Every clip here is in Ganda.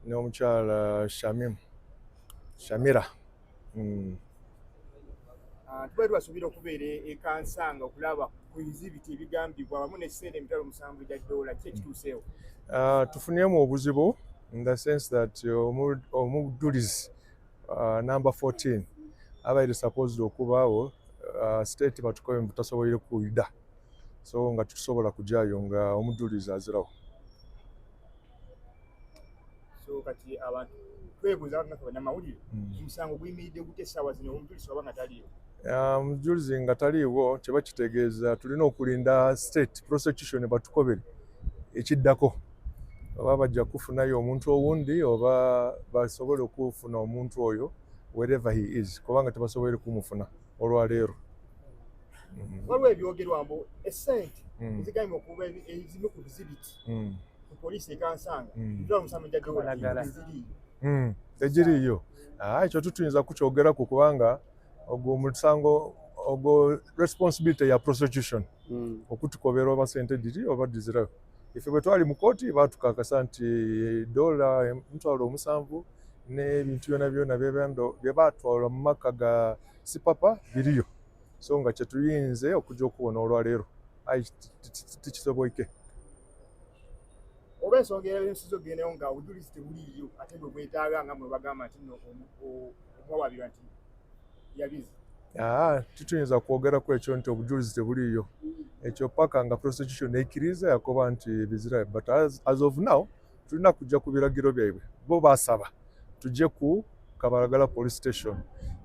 No Mukyala Shamirah. Tuba twasuubira okubeera ekansanga okulaba ku bizibiti ebigambibwa wamu n'ekiseera emitwalo 7 gya ddoola ki ekituuseewo. Tufunyeemu obuzibu in the sense that Omujulizi number 14 abaire supposed okubaawo state batukobe butasoboire kuyida, so nga tusobola kujaayo nga Omujulizi azirawo. So kati abantu twebuuza bannamawulire omusango guyimiridde gute essaawa zino Omujulizi waba nga taliiwo? Omujulizi nga taliiwo kyeba kitegeeza tulina okulinda state prosecution batukobere ekiddako, oba bajja kufunayo omuntu owundi oba basobole okufuna omuntu oyo wherever he is, kubanga tebasobole kumufuna olwaleero. Waliwo ebyogerwa mbu essente ezigambibwa okuba ezimu ku bizibiti ku poliisi ekansanga emitwalo 7 gya ddoola ziriiyo. Tegiriiyo. Ekyo tutuyinza kukyogeraku kubanga ogwo musango ogwo responsibility ya prosecution okutukobera oba sente diri oba dizirayo. Ife bwe twali mu kooti batukakasa nti ddoola emitwalo 7 n'ebintu byonna byonna bye baatwala mu maka ga Sipapa biriyo, so nga kye tuyinze okujja okubona olwaleero tikisoboike. Oba ensonga y'ensizo gendeyo nga Obujulizi tebuliiyo ate bwe bwetaaga nga mwe bagamba nti nno omwawabirwa nti yabizi. Tutuyinza kwogeraku ekyo nti Obujulizi tebuliiyo, ekyo paka nga prosecution ekkiriza yakoba nti bizirayo, but as of now tulina kujja ku biragiro byaibwe. Bo baasaba tujje ku Kabalagala police station,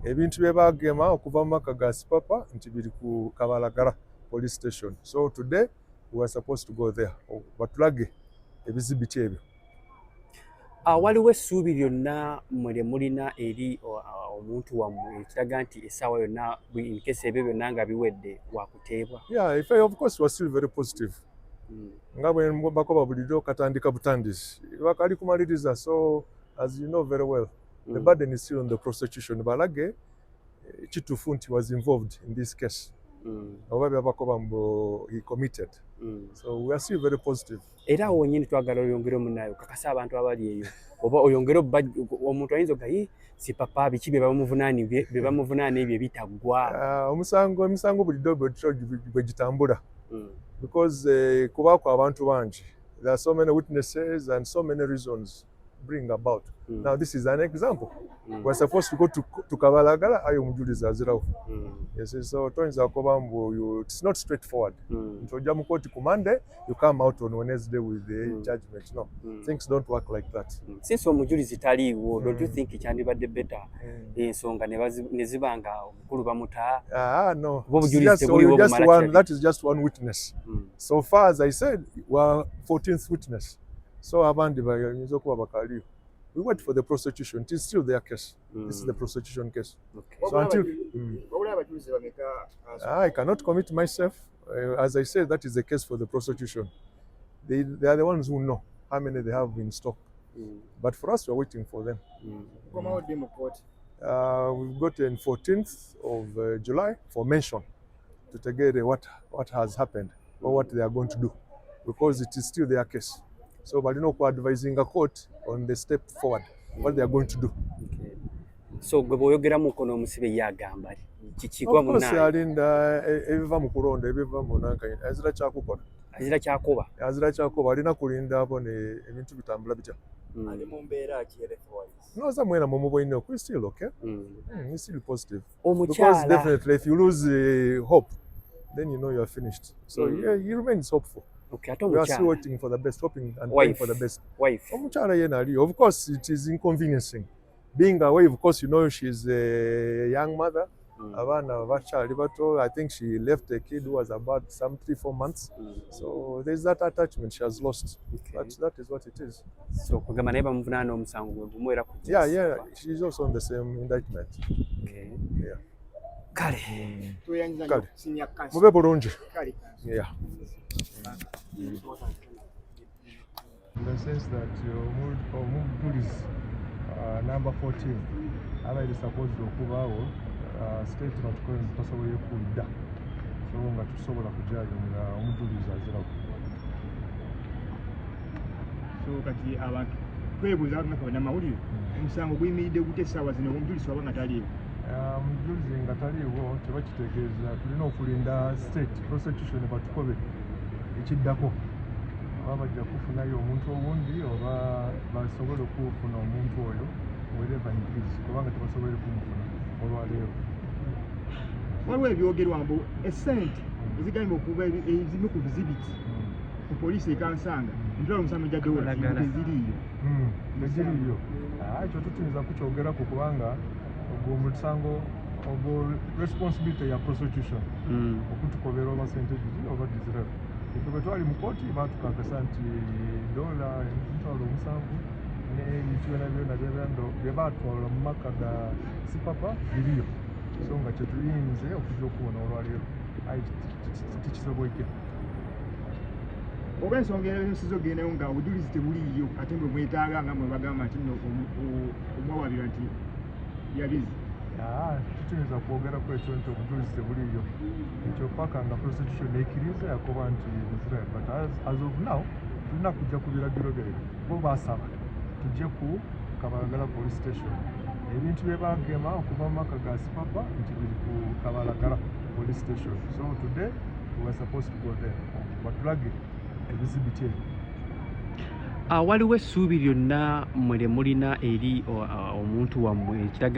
ebintu bye baagema okuva mu maka ga Sipapa nti biri ku Kabalagala police station, so today we were supposed to go there batulage ebizibiti ebyo. Waliwo essuubi lyonna mwe mulina eri omuntu wammwe ekiraga nti essaawa yonna in case ebyo byonna nga biwedde wakuteebwa? Of course we're still very positive. Nga bwe bakoba bulido katandika butandisi bakali kumaliriza, so as you know very well the burden is still on the prosecution. Balage kituufu nti was involved in this case. Oba byabakoba mbu he committed. So we are still very positive. Era awo nyini twagala oyongere munayo kakasa abantu abali eyo oba oyongere omuntu ayinza gayi Sipapa biki bye bamuvunaani ebyo bitagwa. Emisango bulido bwe gitambula because kubako abantu bangi, there are so many witnesses and so many reasons bring about. Now this is an example. We're supposed to go to Kabalagala, ayo Omujulizi azirawo. Yes, so toyinza kuba mbu it's not straightforward. Ntojja mu court ku Monday, you come out on Wednesday with the judgment. No, things don't work like that. Since Omujulizi taliiwo, don't you think kyandibadde better ensonga ne zibanga omukulu bamuta? No, that is just one witness. So far as I said, we are 14th witness. So abandi bayinza okuba bakaliyo. We wait for the prosecution. It is still their case. This is the prosecution case. Okay. So until I cannot commit myself. As I said, that is the case for the prosecution. They are the ones who know how many they have in stock. But for us, we are waiting for them. We've gotten 14th of July for mention to get what has happened or what they are going to do, because it is still their case. So balina advising a court on the step forward, what they are going to do. Okay. So gwe boyogeramu kono omusibe yagamba kikigwa Of course, munaye alinda ebiva mu kulonda ebiva mu nankanyini azira kyakukola azira kyakuba alina kulinda abo ebintu bitambula bitya. Ali mu mbeera ki otherwise? No, mwena mumubwoineko, we're still okay. We're still positive. Because Omukyala definitely if you lose hope, then you know you are finished. So yeah, he remains hopeful. okay, ate We are still omukyala waiting for the best, hoping and praying for the best. wife Omukyala yena ali. Of course, it is inconveniencing. Being away, of course, you know she's a young mother. I think she left a kid who was about some 3-4 months. So there's that attachment she has lost. Okay. But that is what it is. so kugamba naye bamuvunaana omusango gwe gumuwera ku Yeah, she's also on the same indictment. okay. Yeah. Kale Tweyanyiza nnyo Kale. okusinya kansa. Mube bulungi. Kale. Yeah. In the sense that Omujulizi number 14 abaire supposed okubaawo statement ko tasoboye kudda so nga tusobola kujaayo nga Omujulizi azirawo. So kati abantu twebuuza namawulire omusango guyimiridde gute essaawa zino Omujulizi waba nga taliiwo? Omujulizi nga taliiwo kiba kitegeeza tulina okulinda state prosecution batukobe ekiddako oba bajja kufunayo omuntu owundi oba basobole okufuna omuntu oyo wherever he is kubanga tebasobole kumufuna olwaleero. Waliwo ebyogerwa mbu essente ezigambye okuba ezimu ku bizibiti ku poliisi ekansanga $7,000 eziriiyo. Eziriiyo ekyo tutuyinza kukyogeraku kubanga ogwo omusango ogwo responsibility ya prosecution okutukobera oba sente ziri oba dizirayo. Ife bwe twali mu kooti baatukakasa nti $7,000 n'ebintu byonna bye baatwala mu maka ga Sipapa biriyo. So nga kye tuyinze okujja okubona olwaleero ayi tikisoboke. Oba ensonga ezo ogendayo nga obujulizi tebuliiyo ate mwe mwetaaga nga mwe bagamba nti omwawabira nti yabizi. Tutuyinza kwogeraku ekyo nti obujulizi tebuliiyo ekyo paka nga prosecution ekkiriza yakoba nti buzira, but as of now tulina kujja ku biragiro byayo bo baasaba tujje ku Kabalagala police station ebintu bye bagema okuva mu maka ga Sipapa nti biri ku Kabalagala police station. So today we were supposed to go there batulage ebizibiti ebyo. waliwo essuubi lyonna mwere mulina eri omuntu wammwe ekiraga